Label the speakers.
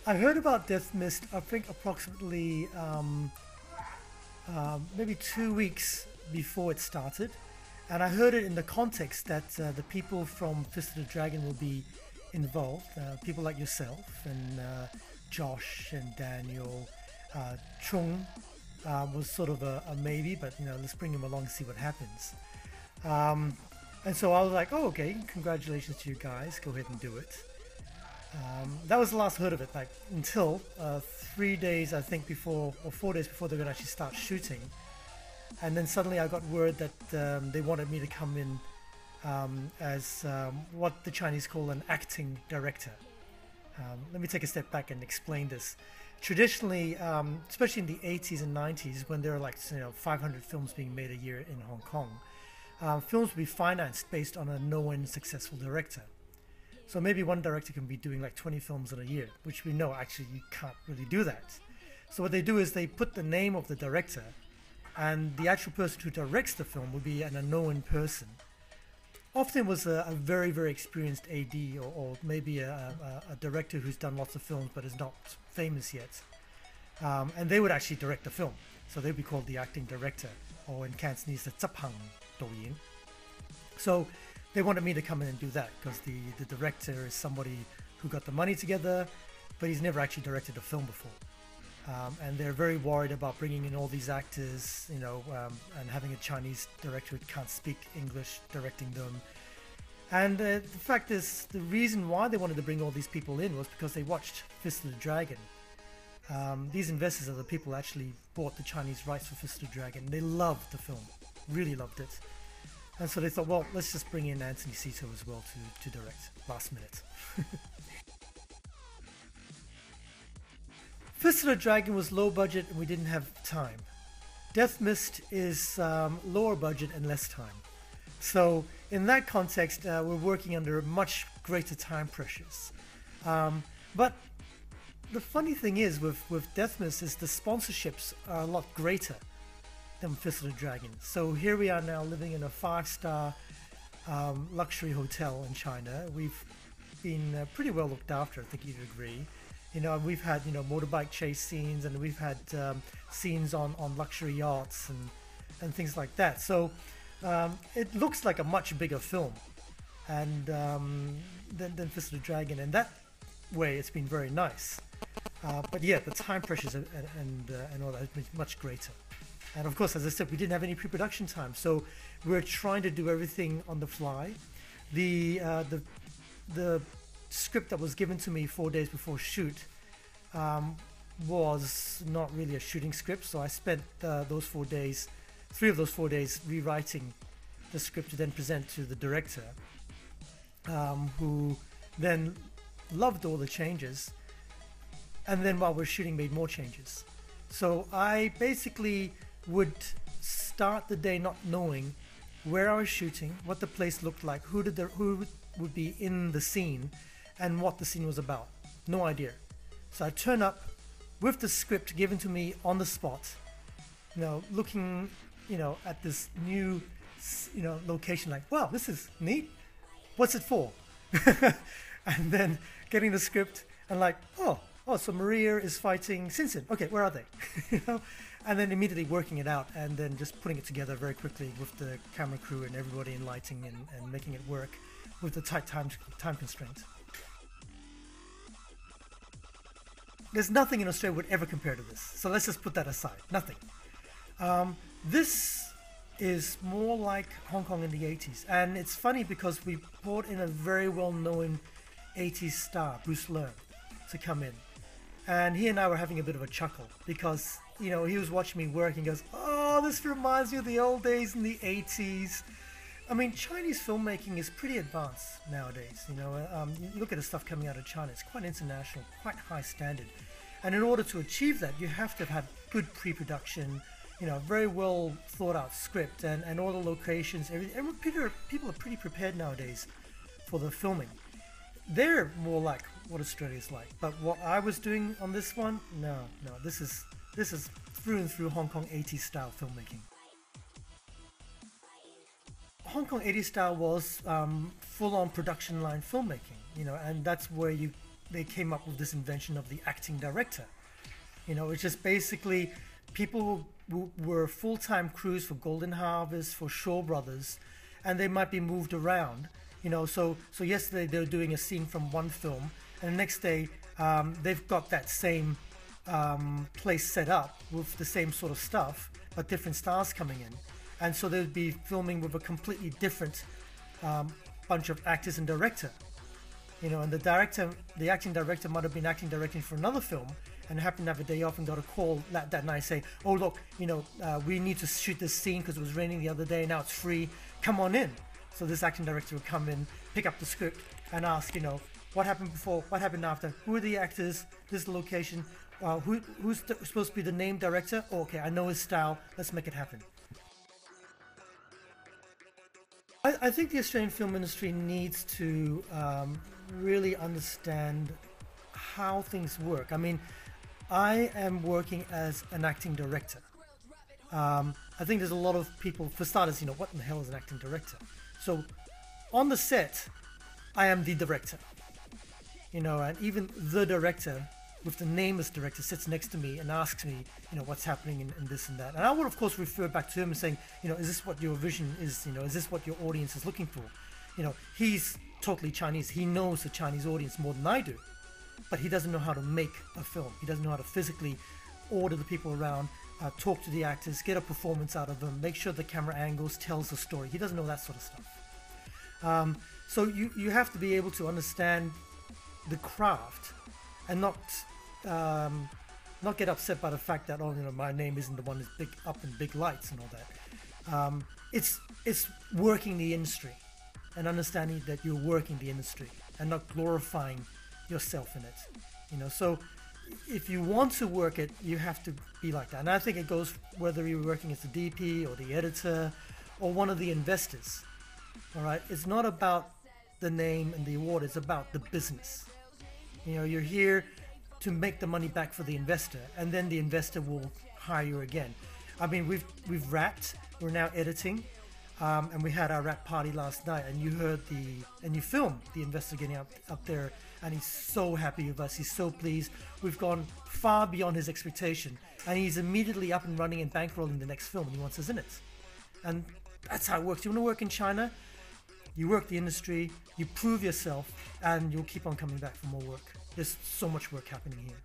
Speaker 1: I heard about Death Mist, I think approximately maybe 2 weeks before it started. And I heard it in the context that the people from Fist of the Dragon will be involved. People like yourself and Josh and Daniel. Chung was sort of a maybe, but let's bring him along and see what happens. And so I was like, oh, okay, congratulations to you guys. Go ahead and do it. That was the last heard of it, like until 3 days, I think, before, or 4 days before they were going to actually start shooting. And then suddenly I got word that they wanted me to come in as what the Chinese call an acting director. Let me take a step back and explain this. Traditionally, especially in the 80s and 90s, when there were like 500 films being made a year in Hong Kong, films would be financed based on a known successful director. So maybe one director can be doing like 20 films in a year, which we know actually you can't really do that. So what they do is they put the name of the director, and the actual person who directs the film will be an unknown person. Often was a very, very experienced AD, or maybe a director who's done lots of films but is not famous yet. And they would actually direct the film. So they'd be called the acting director, or in Cantonese, the 执行導演. So they wanted me to come in and do that, because the director is somebody who got the money together, but he's never actually directed a film before. And they're very worried about bringing in all these actors, and having a Chinese director who can't speak English directing them. And the fact is, the reason why they wanted to bring all these people in was because they watched Fist of the Dragon. These investors are the people who actually bought the Chinese rights for Fist of the Dragon. They loved the film, really loved it. And so they thought, well, let's just bring in Antony Szeto as well to direct, last minute. Fist of the Dragon was low budget and we didn't have time. Death Mist is lower budget and less time. So in that context, we're working under much greater time pressures. But the funny thing is with Death Mist is the sponsorships are a lot greater than Fist of the Dragon. So here we are now living in a 5-star luxury hotel in China. We've been pretty well looked after, I think you'd agree. We've had motorbike chase scenes, and we've had scenes on luxury yachts and things like that. So it looks like a much bigger film and than Fist of the Dragon. And that way, it's been very nice. But yeah, the time pressures and all that has been much greater. And of course, as I said, we didn't have any pre-production time, so we're trying to do everything on the fly. The script that was given to me 4 days before shoot was not really a shooting script, so I spent those 4 days, 3 of those 4 days, rewriting the script to then present to the director, who then loved all the changes, and then while we're shooting made more changes. So I basically would start the day not knowing where I was shooting, what the place looked like, who would be in the scene, and what the scene was about. No idea. So I turn up with the script given to me on the spot, looking, at this new, location, like, wow, this is neat. What's it for? And then getting the script and like, oh, so Maria is fighting Sinsin. Okay, where are they? And then immediately working it out, and then just putting it together very quickly with the camera crew and everybody in lighting and making it work with the tight time constraint. There's nothing in Australia would ever compare to this. So let's just put that aside. Nothing. This is more like Hong Kong in the 80s. And it's funny because we brought in a very well-known 80s star, Bruce Leung, to come in. And he and I were having a bit of a chuckle because, he was watching me work and goes, oh, this reminds me of the old days in the 80s. I mean, Chinese filmmaking is pretty advanced nowadays. You look at the stuff coming out of China, it's quite international, quite high standard. And in order to achieve that, you have to have good pre-production, very well thought out script and all the locations, everything. People are pretty prepared nowadays for the filming. They're more like what Australia's like. But what I was doing on this one, no, this is through and through Hong Kong 80s style filmmaking. Hong Kong 80s style was full-on production line filmmaking, and that's where you they came up with this invention of the acting director. You know, it's just basically people who were full-time crews for Golden Harvest, for Shaw Brothers, and they might be moved around. You know, so yesterday they were doing a scene from one film, and the next day they've got that same place set up with the same sort of stuff, but different stars coming in. And so they'd be filming with a completely different bunch of actors and director. You know, and the acting director might have been acting directing for another film and happened to have a day off and got a call that night saying, oh look, you know, we need to shoot this scene because it was raining the other day, now it's free, come on in. So this acting director would come in, pick up the script and ask, you know, what happened before, what happened after, who are the actors, this is the location, who's supposed to be the name director? Oh, okay, I know his style, let's make it happen. I think the Australian film industry needs to really understand how things work. I mean, I am working as an acting director. I think there's a lot of people, for starters, you know, what in the hell is an acting director? So on the set, I am the director. You know, and even the director with the name as director sits next to me and asks me, you know, what's happening in this and that. And I would of course refer back to him and saying, you know, is this what your vision is? You know, is this what your audience is looking for? You know, he's totally Chinese. He knows the Chinese audience more than I do, but he doesn't know how to make a film. He doesn't know how to physically order the people around, talk to the actors, get a performance out of them, make sure the camera angles tells the story. He doesn't know that sort of stuff. So you have to be able to understand the craft and not get upset by the fact that, oh, you know, my name isn't the one that's big up in big lights and all that. It's working the industry and understanding that you're working the industry and not glorifying yourself in it. You know, so if you want to work it, you have to be like that. And I think it goes whether you're working as the DP or the editor or one of the investors. All right, it's not about the name and the award, it's about the business. You know, you're here to make the money back for the investor, and then the investor will hire you again. I mean, we've wrapped, we're now editing, and we had our wrap party last night, and you heard you filmed the investor getting up there, and he's so happy with us, he's so pleased. We've gone far beyond his expectation, and he's immediately up and running and bankrolling the next film, and he wants us in it. And that's how it works. You want to work in China, you work the industry, you prove yourself, and you'll keep on coming back for more work. There's so much work happening here.